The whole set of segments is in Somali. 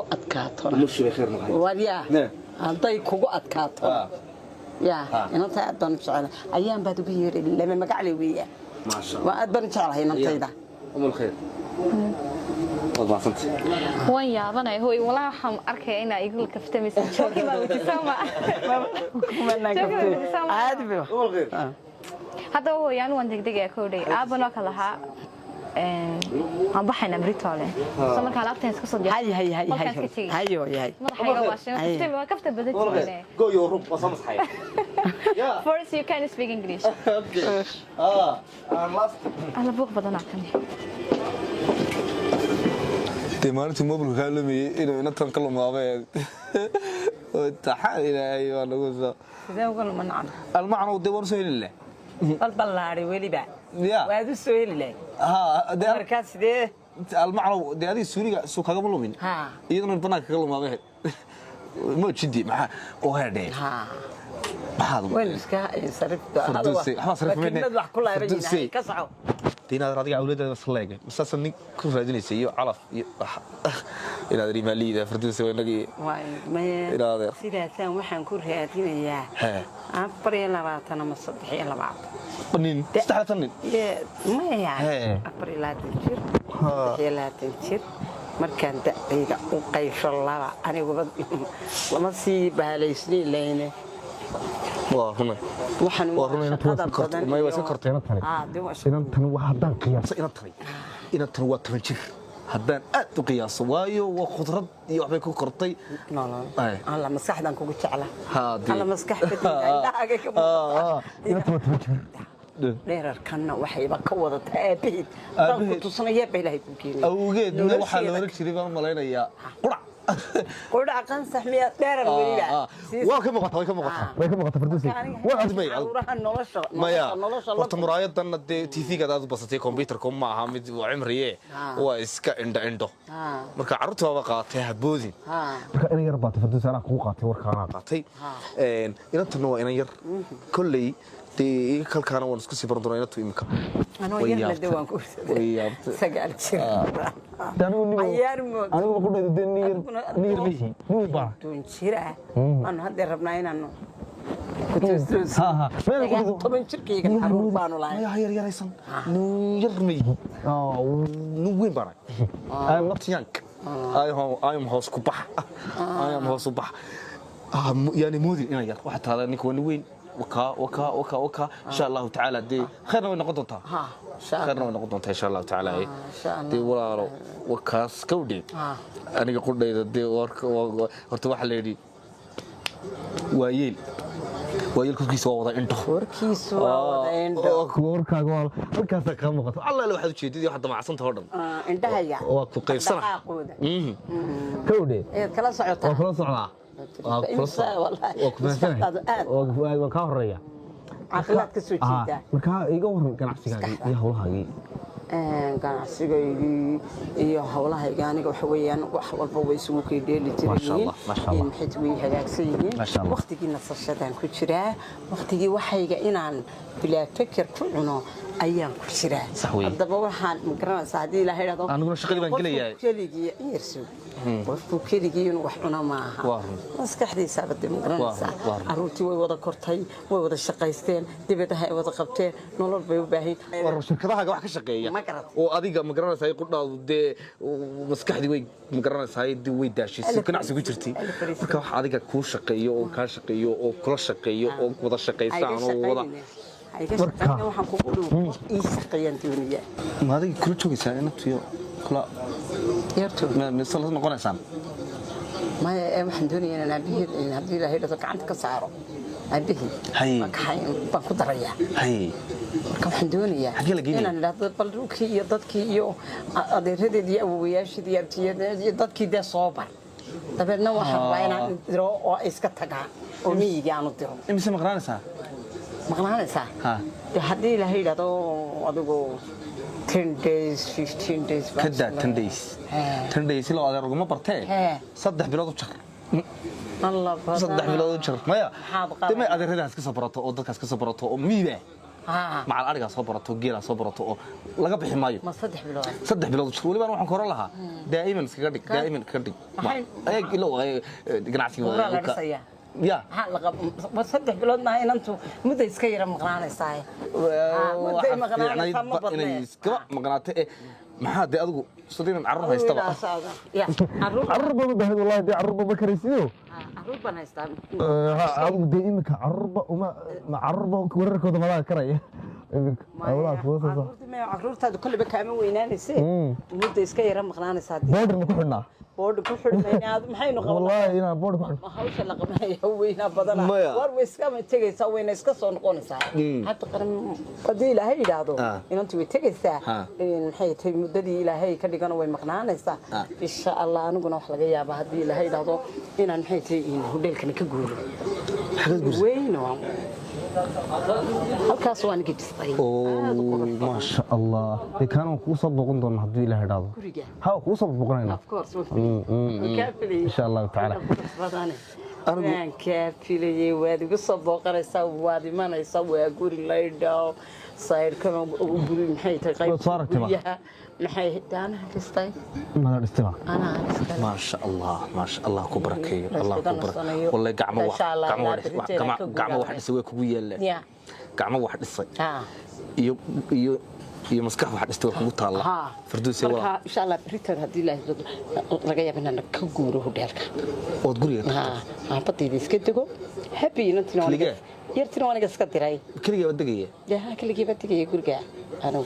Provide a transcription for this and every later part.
adkaato مش بخير نهاي wariyaa hadday kugu adkaato yaa inanta aad baan jecelahay ayaan baad ugu yeeray lama magac weeyaa ما شاء waa aad baan jecelahay inantayda أم الخير والله صنت وين يا بني هو والله حم أركي أنا يقول كفتمي شوكي ما بتسمع ما نقول عادي بيه أم الخير هذا هو يعني وين دقيقة كودي أبنا كلها عم بحنا بريتولي سما كلامتين اسكو هاي ما حاجة واشين كفتي بدك go your room وصمص حياة First you can speak English okay I'm last أنا بوق بدنا عتني تمارتي موبل كلامي إنه نتكلم كلام عباد تحال إلى أنا قصة إذا قلنا من عنا المعنى ودور سهل الله البلاري ولي بقى يا وهذا السؤال لي ده مركز ده المعنى ده هذه السورية سوق هذا ملومين يدنا البنات كلام عباد ما تشدي معه وهذا هذا وين مسكها صرف هذا صرف مني نذبح كلها رجينا كسعوا دينا راضي أولادها صلاقة مساس إني كل رجل يسيء علف إلى ذي مالي ذا فردوس وينقي إلى هذا سيدا ثان وحن كل هاتين إياه أبري لبعضنا مصدحي لبعض بنين استحلت النين ما يعني أبري لا تنشر مصدحي لا تنشر مركان دقيقة وقيش الله أنا وبد لما سيبها ليسني لينه وهنا وهنا نتوقف ما يواسي كرتين تاني إن تنو هدان قياس إن تنو تمشي هدان قياس وايو وخضرة يعبيك كرتي لا الله مسح دان كوجو تعالى هادي الله مسح بدي إن تنو تمشي دير كنا وحيبا كوضة أبيد كنت تصنيع بيله يمكن أوجد من وحلا ورك شريفة ملايين يا قرع قرع كان سحمية دير الوليدة وكم قطع فردوسي واحد بي ما يا وقت مراية دنا تيفي كذا بس كمبيوتر كم مع حامد وعمرية وإسكا عنده مركا عرض وقعتها بوزي مركا أنا يربط فردوسي أنا قوقاتي وركانا قاتي إن تنو أنا ير كلي دي كل كانوا ونسكسي برضو إنه تويمك أنا وياه لدوان كوسة سجال شيء أنا بقول ده نير بيجي نير بار تونشيرة أنا هذا ربنا إنه كنت ها طبعا شركة كان حروب بانو لا يا ريسان نير ميجي نوين بار I'm not young I'm house كبح I'm house كبح يعني مودي أنا يا واحد هذا نكون وين وكا إن شاء الله تعالى دي خيرنا ونقطنتها خيرنا ونقطنتها إن شاء الله تعالى دي ولا وكاس كودي أنا أقول لي دي ورت واحد ليدي ويل كيس وضع أنت كيس وضع أنت وركا قال الكاس كم وقت الله لو حد شيء دي واحد مع صنت هردم أنت هيا وقت قيس سنة كودي كلا صعوتها كلا صعوتها وكهرية عقلات كسوتيدا marka iga waran ganacsigaaga iyo hawlahaaga ganacsigayga iyo hawlahayga aniga waxa weeyaan wax walba way isugu keedeli jireen in xid way hagaagsan yihiin waqtigii nasashadaan ku jiraa waqtigii waxayga inaan bilaa fikir ku cuno ayaan ku jiraa hadaba waxaan magaranaysaa hadii ilaahay raado aniguna shaqadii baan gelayaa keligii yeerso qofku keligii inuu wax cuno ma aha maskaxdiisa bad magaranaysaa aruurtii way wada kortay way wada shaqaysteen dibadaha ay wada qabteen nolol bay u baahay shirkadaha wax ka shaqeeya oo adiga magaranaysaa qudhaadu de maskaxdii way magaranaysaa way daashay si ganacsi ku jirtay marka wax adiga ku shaqeeyo oo ka shaqeeyo oo kula shaqeeyo oo wada shaqaystaan oo wada marka waxaan ku qudhuu isqayaan duuniya ma adiga kula joogaysaa intuu kula yarto ma misal noqonaysaan ma waxaan doonayaa inaan bihid in hadii ilaahay dhado gacanta ka saaro abihi baan ku darayaa marka waxaan doonayaa inaan idhaahdo bal dhulkii iyo dadkii iyo adeeradeedii awowayaashii iyo dadkii dee soo bar dabeedna waxaan rabaa inaan diro oo iska tagaa oo miyigii aanu diro imise maqnaanaysaa haddii ilaahay idhaahdo adigu 10 days 15 days kada 10 days 10 days loo adeer uguma bartee 3 bilood u jar الله 3 bilood u jar maya dema adeeradaas ka sabarato oo dadkaas ka sabarato oo miiba مع الأرجع صبرت وجيل صبرت لقى بحماية ما صدح بلاد شو اللي بنروح نكرر لها دائما كردك دائما كردك أي لو قناعتي يا ما صدح بلاد ما هي أنتو مدة يسكير مقنعنا ساي مدة مقنعنا مقنعته ما حد أدو صدينا نعرفها يستوى يا عربة بهذا والله دي عربة بكريسيو عروبة نايستان عربة دي إمك عربة وما عربة ورك وده ما كرايه والله فوز عرورتا كل بكامل وينانيسي مدة يسكير مقنعنا سادي بودر نكحنا بورد كحرمين هذا محين قبل والله هنا بورد كحر ما هوش اللي قبل هوينا بدنا ورويس كم تيجي سوينا إسكا نقول ساعة حتى قرن قديلة هي هذا إن أنتوا تيجي ساعة إن حي تي مدة إلى هي كذي كانوا ويمقنعنا ساعة إن شاء الله أنا قلنا حلقة يا بعد إلى هي هذا إن حي تي إن هوديل كنا كجور وينه halkaas waan gibsay ما شاء الله كانوا كوسب بقندون هدي له هذا ها كوسب بقنينا of course إن شاء الله تعالى أنا كافيلي وادي قصة بقرة وادي ما نسوي أقول لايدا صاير كمان أقول محي تقيم صارت تبع محي أنا هستاي ما الاستماع أنا ما شاء الله كبرك الله كبرك والله قعمة واحد يسوي كوية لا قعمة واحد يصير iyo maskax waxa dhistay ku taala farduusi waa insha Allah return hadii la laga yaabina ka guuro hodelka oo guriga badida iska tago happy inta yartina waniga iska diray kaliya wadagaya kaliya badagaya guriga ano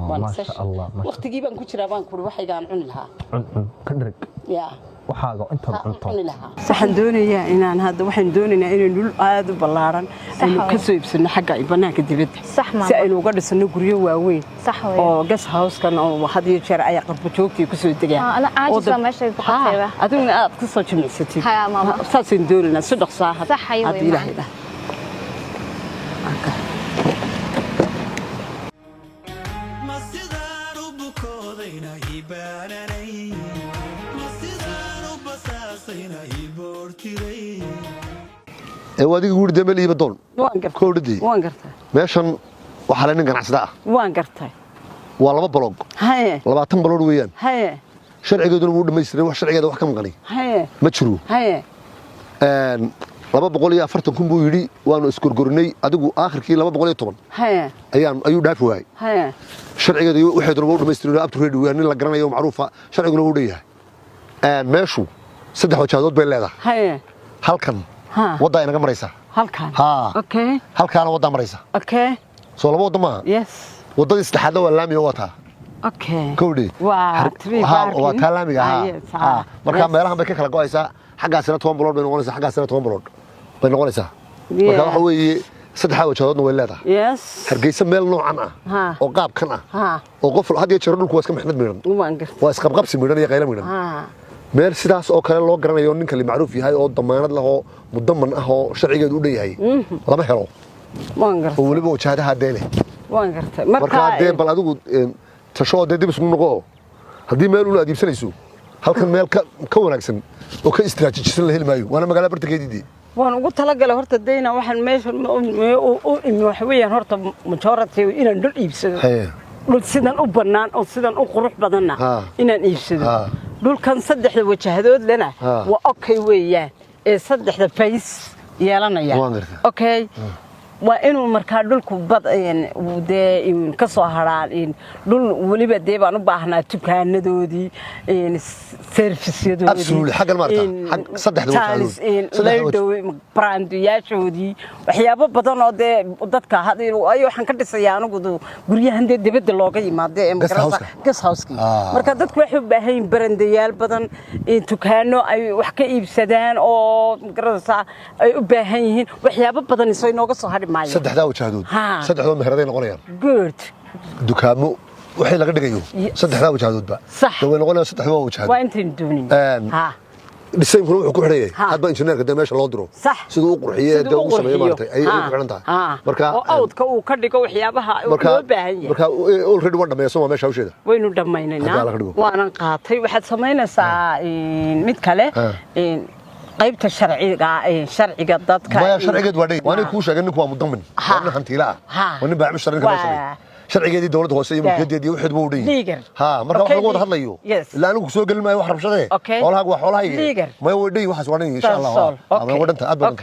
ما شاء الله waqtigii baan ku jiraa baan ku waxaygaan cuni lahaa kadrig waxaaga inta cunto waxaan doonayaa inaan hadda waxaan doonaynaa inaan dhul aad u ballaaran aynu ka soo iibsano xagga banaanka dibadda si aynu uga dhisano guryo waaweyn oo gas house-kan oo had iyo jeer ay qarbo joogtii ku soo degaan ana aajisa meesha ku qatayba aduna aad ku soo jimicsatid saasaan doonaynaa si dhaqsaa hadii ilaahay dha adiga guuri damel iyo badoon koodhadii waan gartay meeshan waxa la nin ganacsada ah waan gartay waa laba blog haye 20 blog weeyaan haye sharcigeeduna wuu dhamaystiray wax sharcigeeda wax ka maqani haye ma jiro haye 240 kun buu yiri waanu isgurgurnay adigu aakhirkii 210 haye ayuu dhaafi waayay haye sharcigeedu waxay doono wuu dhamaystiray up to ready weeyaan la garanayo macruufa sharciguna wuu dhayahay meeshu saddex wajaadood bay leedahay haye halkan wada inaga maraysa halkan okay halkaana wada maraysa okay soo laba wada ma yes wadada saddexaad waa laamiga wata okay koodi waa laamiga marka meelahan bay ka kala go'aysaa xaggaasina 10 bilood bay noqonaysaa xaggaasina 10 bilood bay noqonaysaa marka waxa weeye saddex wajaadoodna way leedahay yes hargeysa meel noocan ah oo qaabkan ah oo qof had iyo jeer dhulku waa iska maxnad miran waa isqabqabsi miran iyo qaylo miran meel sidaas oo kale loo garanayo ninka li macruuf yahay oo damaanad laho mudaman ah oo sharcigeedu u dheeyahay lama helo waan gartay oo waliba wajahadaha deele waan gartay marka dee bal adigu tasho dib isku noqo hadii meel uu adiibsanayso halkan meel ka wanaagsan oo ka istiraatiijisan la heli maayo waana magaalada bartageedii waan ugu talagalay horta deena waxaan meesha wax weeyaan horta majority inaan dhul iibsado dhul sidan u bannaan oo sidan u qurux badanna inaan iibsado dhulkan saddexda wajahadood lana waa okay weeyaan ee saddexda face yeelanaya okay waa inuu markaa dhulku bad ka soo haraan dhul waliba dee baan u baahnaa dukaanadoodii serviceyadoodii absolutely xaggan maarta saddexda wajahadood brandiyaashoodii waxyaabo badan oo dee dadka ay waxaan ka dhisayaa anigu guryahan dee dibadda looga yimaado ee gas house-kii marka dadku waxay u baahan yihiin barandayaal badan dukaano ay wax ka iibsadaan oo magaranaysaa ay u baahan yihiin waxyaabo badan isoo inooga soo hadhi maayo saddexda wajahadood saddexda meheraday noqonayaan good dukaamo waxay laga dhigayo saddexda wajahadoodba way noqonayaan saddexda wajahadood waa intaan doonin dhisaynkuna wuxuu ku xidhayay hadba injineerka dee meesha loo diro siduu u qurxiyey dee ugu sameeyo maartay ayay ku xidhan tahay marka oo awdka uu ka dhigo waxyaabaha uu loo baahan yahay marka already waa dhameeyay meesha hawsheeda waynu dhamaynaynaa waanan qaatay waxaad samaynaysaa mid kale qaybta sharciga dadka ما شرعية وادي وأنا كوش أجنك هو مضمن وأنا حنتيلا وأنا بعمل شرعية كمان شرعية دي دولة هوسية من كده دي واحد بودي ليجر ها مرة واحدة قوة هذا يو لا أنا كسوق ما يحرم شيء ولا هو ولا هي ما يودي واحد وأنا إن شاء الله ما ودي أنت أبدا